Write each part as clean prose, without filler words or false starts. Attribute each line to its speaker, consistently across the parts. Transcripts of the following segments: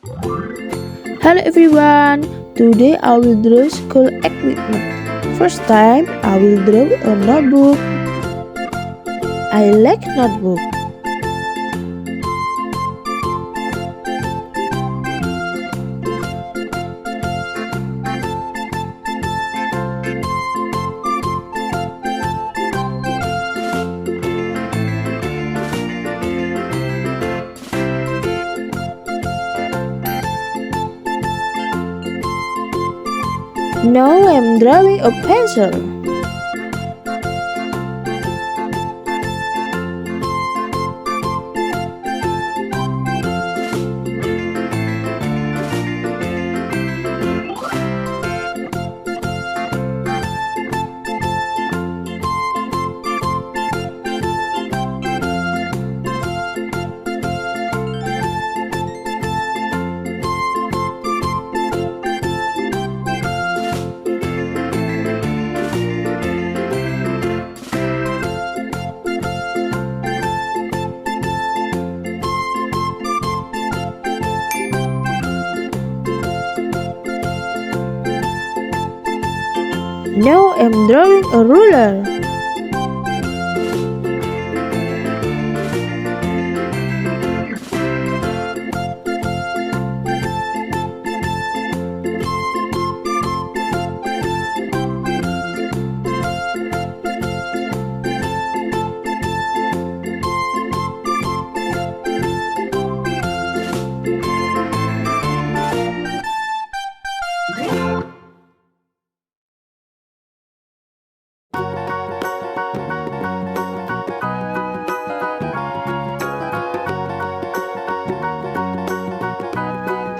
Speaker 1: Hello everyone, today I will draw school equipment. First time I will draw a notebook. I like notebook. Now I'm drawing a pencil. Now I'm drawing a ruler.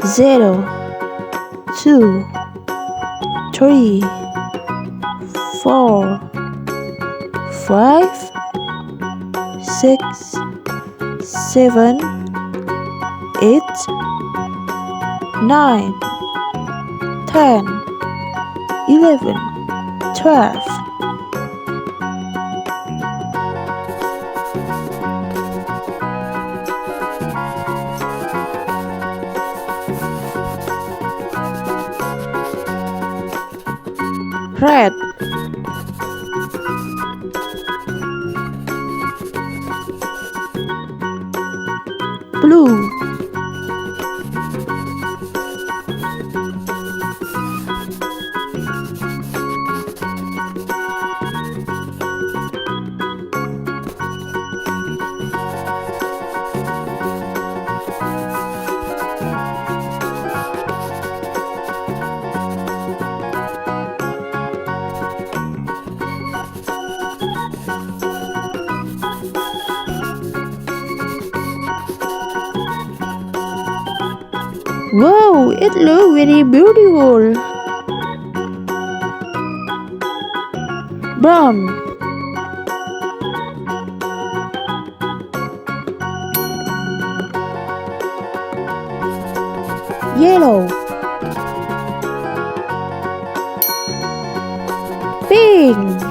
Speaker 1: Zero, 2, 3, 4, 5, 6, 7, 8, 9, 10, 11, 12. Red, blue, wow, it looks very beautiful. Brown, yellow, pink,